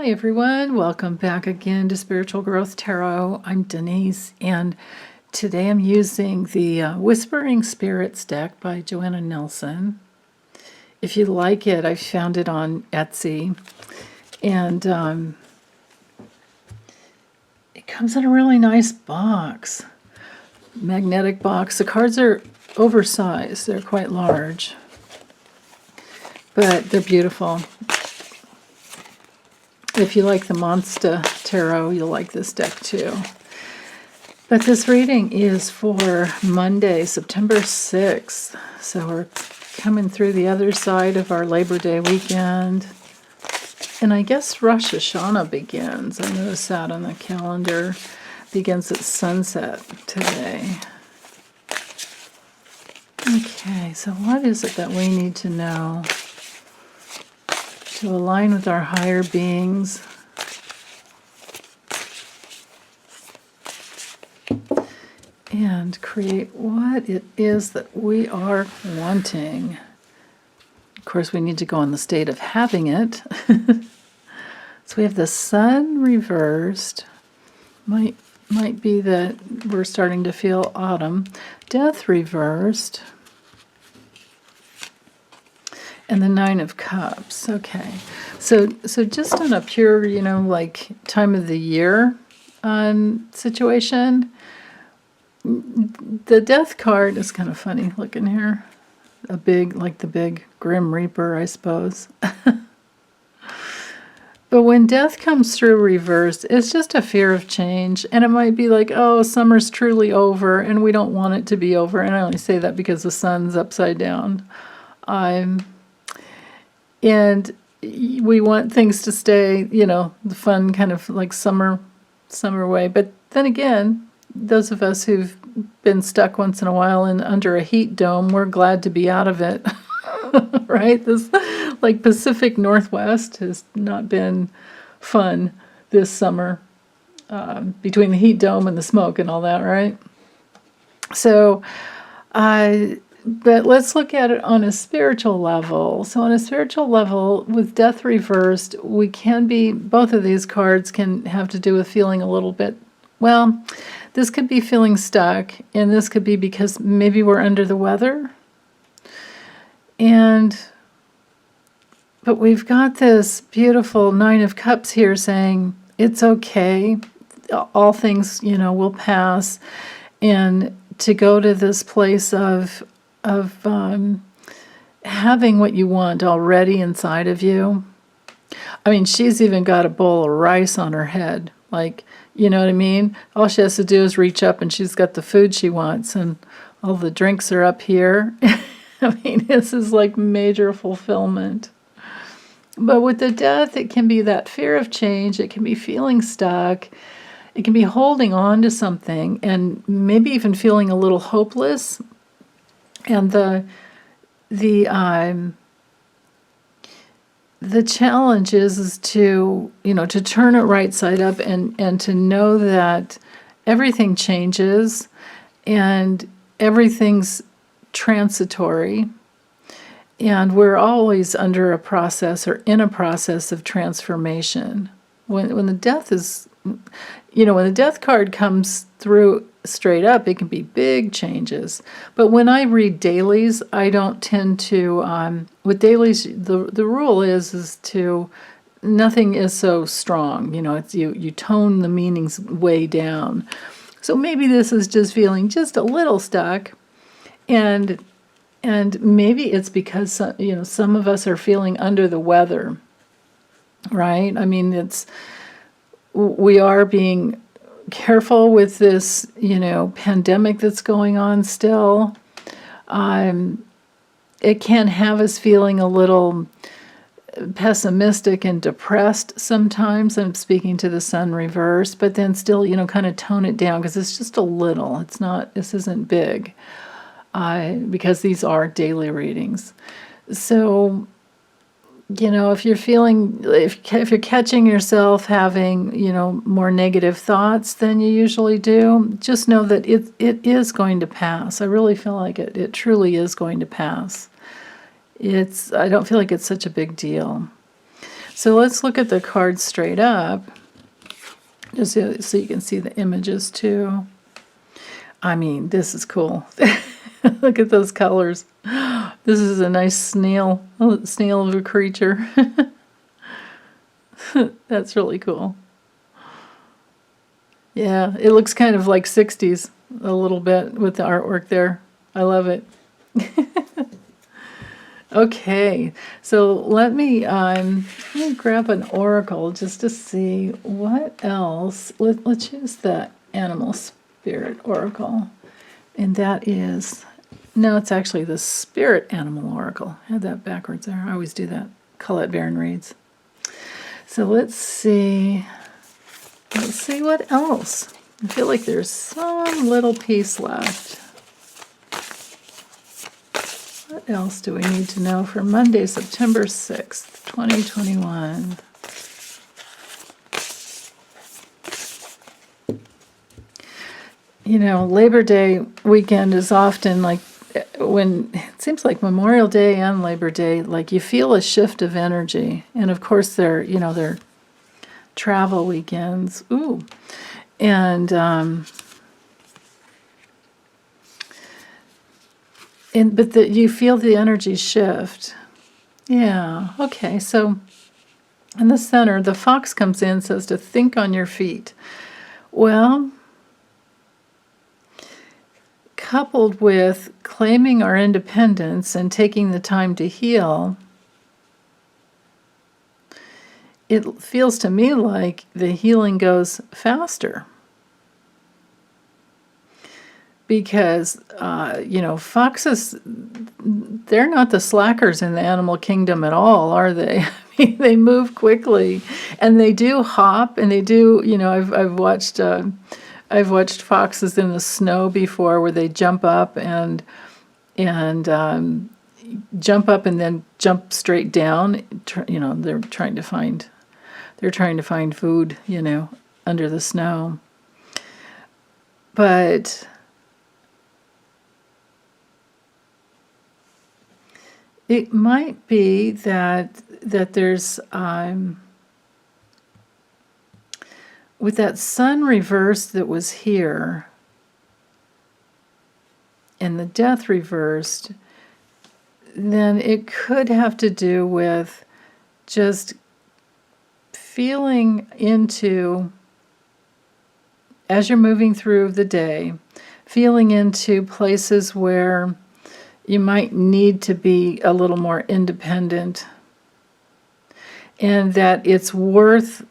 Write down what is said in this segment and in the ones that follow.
Hi everyone, welcome back again to Spiritual Growth Tarot. I'm Denise, and today I'm using the Whispering Spirits deck by Joanna Nelson. If you like it, I found it on Etsy, and it comes in a really nice box, magnetic box. The cards are oversized, they're quite large, but they're beautiful. If you like the Monster Tarot, you'll like this deck too. But this reading is for Monday, September 6th. So we're coming through the other side of our Labor Day weekend. And I guess Rosh Hashanah begins. I noticed that on the calendar. Begins at sunset today. Okay, so what is it that we need to know to align with our higher beings? And create what it is that we are wanting. Of course, we need to go in the state of having it. So we have the Sun reversed. Might be that we're starting to feel autumn. Death reversed. And the Nine of Cups. Okay. So just on a pure, like time of the year situation, the Death card is kind of funny looking here. Like the big Grim Reaper, I suppose. But when Death comes through reversed, it's just a fear of change. And it might be like, oh, summer's truly over, and we don't want it to be over. And I only say that because the sun's upside down. And we want things to stay, the fun kind of like summer way. But then again, those of us who've been stuck once in a while under a heat dome, we're glad to be out of it, right? This like Pacific Northwest has not been fun this summer, between the heat dome and the smoke and all that, right? So, but let's look at it on a spiritual level. So on a spiritual level, with Death reversed, both of these cards can have to do with feeling a little bit, well, this could be feeling stuck, and this could be because maybe we're under the weather. But we've got this beautiful Nine of Cups here saying, it's okay, all things, will pass, and to go to this place of having what you want already inside of you. I mean, she's even got a bowl of rice on her head, like, you know what I mean? All she has to do is reach up and she's got the food she wants, and all the drinks are up here. I mean, this is like major fulfillment. But with the Death, it can be that fear of change. It can be feeling stuck. It can be holding on to something and maybe even feeling a little hopeless. And the challenge is to, to turn it right side up and to know that everything changes and everything's transitory. And we're always under a process or in a process of transformation. When the Death is, when the Death card comes through straight up, it can be big changes. But when I read dailies, I don't tend to, with dailies, the rule is to, nothing is so strong. It's you tone the meanings way down. So maybe this is just feeling just a little stuck, and maybe it's because, some of us are feeling under the weather, right? I mean, we are being careful with this, pandemic that's going on still. It can have us feeling a little pessimistic and depressed sometimes. I'm speaking to the Sun reverse, but then still, kind of tone it down because it's just a little. This isn't big. Because these are daily readings. So, if you're if you're catching yourself having, more negative thoughts than you usually do, just know that it is going to pass. I really feel like it truly is going to pass. I don't feel like it's such a big deal. So let's look at the card straight up, just so you can see the images too. I mean, this is cool. Look at those colors. This is a nice snail of a creature. That's really cool. Yeah, it looks kind of like 60s a little bit with the artwork there. I love it. Okay, so let me grab an oracle just to see what else. Let's use the animal spirit oracle, and that is, no, it's actually the spirit animal oracle. I had that backwards there. I always do that. Colette Baron reads. So let's see what else. I feel like there's some little piece left. What else do we need to know for Monday, September 6th, 2021? You know, Labor Day weekend is often like when it seems like Memorial Day and Labor Day, like you feel a shift of energy. And of course, they're travel weekends. Ooh. And you feel the energy shift. Yeah. Okay. So in the center, the fox comes in, says to think on your feet. Well, coupled with claiming our independence and taking the time to heal, it feels to me like the healing goes faster. Because, foxes, they're not the slackers in the animal kingdom at all, are they? I mean, they move quickly, and they do hop, and they do, I've watched foxes in the snow before where they jump up and jump up and then jump straight down. They're trying to find food, under the snow. But it might be that there's with that sun reverse that was here and the death reversed, then it could have to do with just feeling into, as you're moving through the day, feeling into places where you might need to be a little more independent, and that it's worth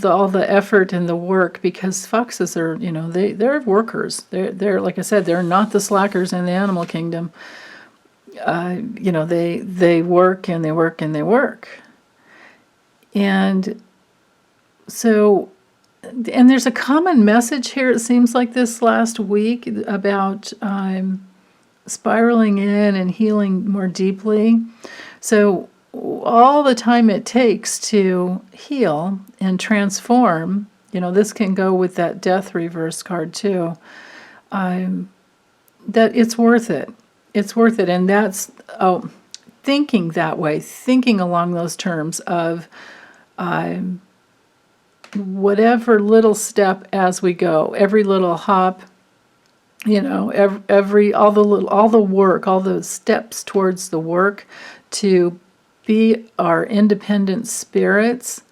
all the effort and the work, because foxes are, they're workers. They're like I said, they're not the slackers in the animal kingdom. They work and they work and they work. And so, and there's a common message here, it seems like, this last week about spiraling in and healing more deeply. So all the time it takes to heal and transform, this can go with that death reverse card too, that it's worth it. It's worth it. And that's thinking that way, thinking along those terms of whatever little step as we go, every little hop, all the work, all the steps towards the work to be our independent spirits,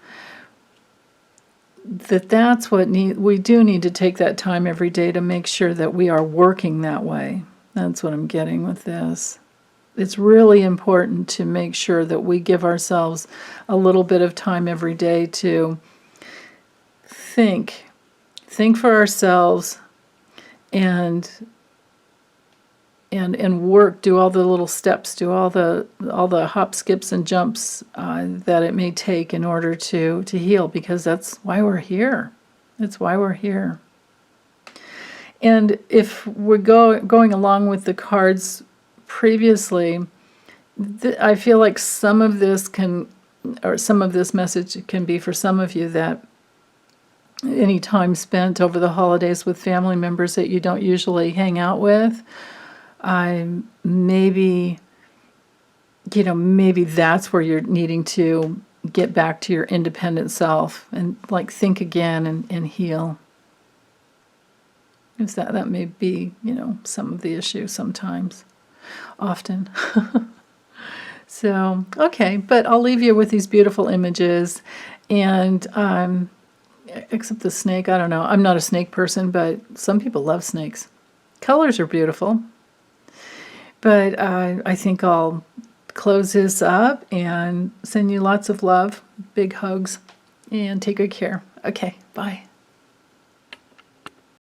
that's what we do need to take that time every day to make sure that we are working that way. That's what I'm getting with this. It's really important to make sure that we give ourselves a little bit of time every day to think for ourselves, and work, do all the little steps, do all the hop, skips, and jumps that it may take in order to heal, because that's why we're here. That's why we're here. And if we're going along with the cards previously, I feel like some of this message can be for some of you that any time spent over the holidays with family members that you don't usually hang out with, maybe that's where you're needing to get back to your independent self and like think again and heal. Because that may be, some of the issue sometimes, often. So, okay, but I'll leave you with these beautiful images, and except the snake, I don't know. I'm not a snake person, but some people love snakes. Colors are beautiful. But I think I'll close this up and send you lots of love, big hugs, and take good care. Okay, bye.